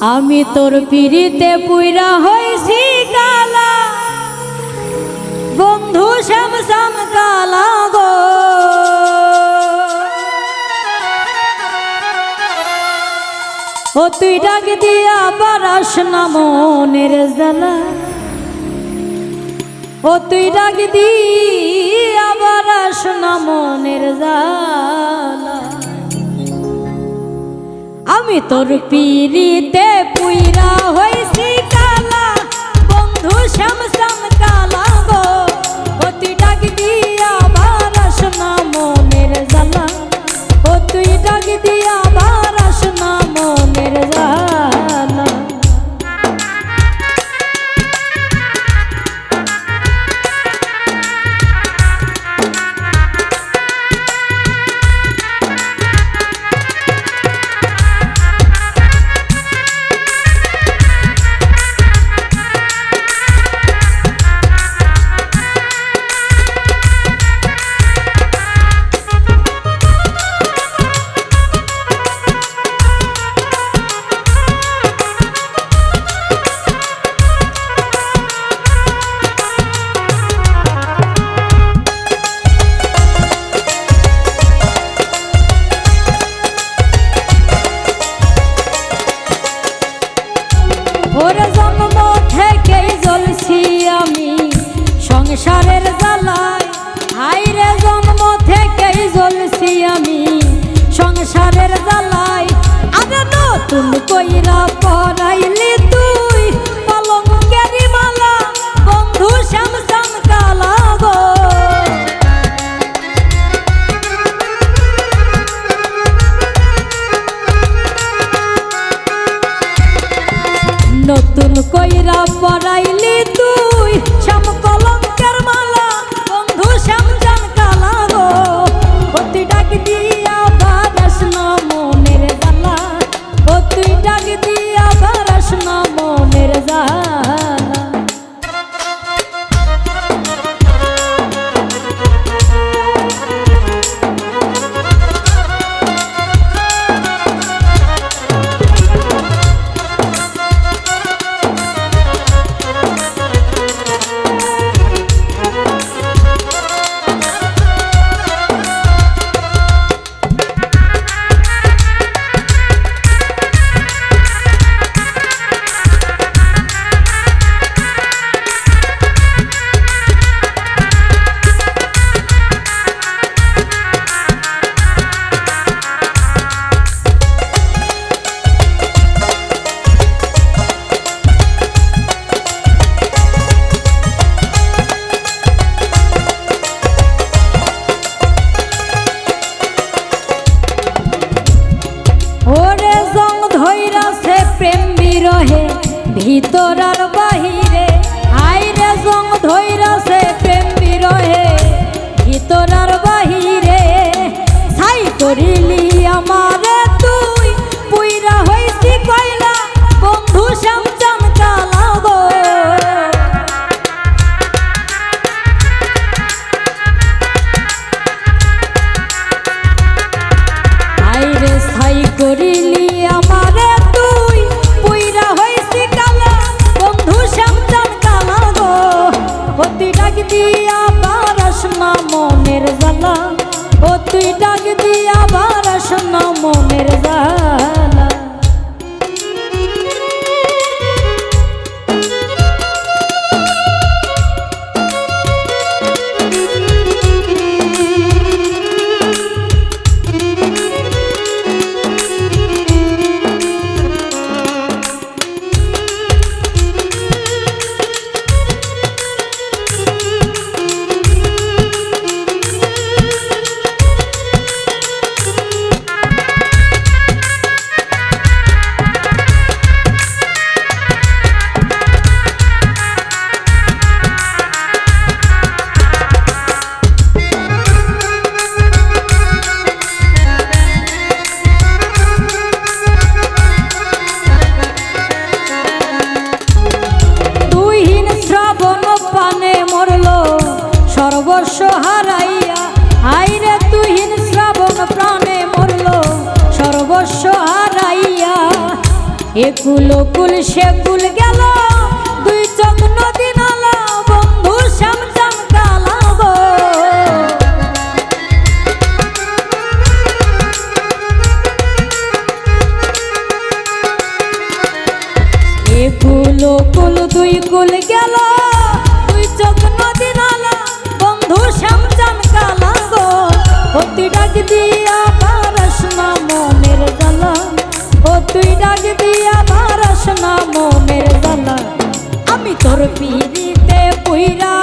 আমি তোর পিড়িতে পুইরা হইছি কালা বন্ধু শ্যাম শ্যাম কালা গো ও তুই ডাক দিয়া বারাস না মনের জ্বালা ও তুই ডাক দিয়া বারাস না মনের জ্বালা আমি তোর পিড়িতে পুইরা হইছি কালা বন্ধু শ্যাম শ্যাম কালা গো ও তুই ডাক দিয়া বারাস না মনের জ্বালা ও তুই ডাক দিয়া বারাস না মনের জ্বালা ওরে জন্ম থেকেই জ্বলছি আমি সংসারের জ্বালায় হাইরে জন্ম থেকেই জ্বলছি আমি সংসারের জ্বালায় আরে নতুন কইরা পরাইলি তুই পলঙ্কের মালা বন্ধু শ্যাম শ্যাম কালা গো নতুন কইরা পরাইলি তুই শ্যাম কলঙ্কের মালা বন্ধু শ্যাম শ্যাম কালা গো ও তুই ডাক দিয়া বারাস না মনের জ্বালা ও তুই ডাক দিয়া বারাস না মনের জ্বালা প্রেম বিরহে ভিতর আর বাহিরে আইরে জং ধইরাছে প্রেম বিরহে ভিতর আর বাহিরে ছাই করিলি আমারে তুই পুইরা হইছি কইলা বন্ধু শ্যাম শ্যাম কালা গো আইরে ছাই করিলি আমারে বন্ধু একুলো কুল সেকুল গেল দুই চোখ নদী নালা বন্ধু শ্যাম শ্যাম কালা গো একুলো কুল দুই কুল গেল দুই চোখ নদী নালা বন্ধু শ্যাম শ্যাম কালা গো ও তুই ডাক দিয়া পারস না মনের জ্বালা ও তুই ডাক দিয়া পারস না মনের জ্বালা আমি তোর পিড়িতে পুইরা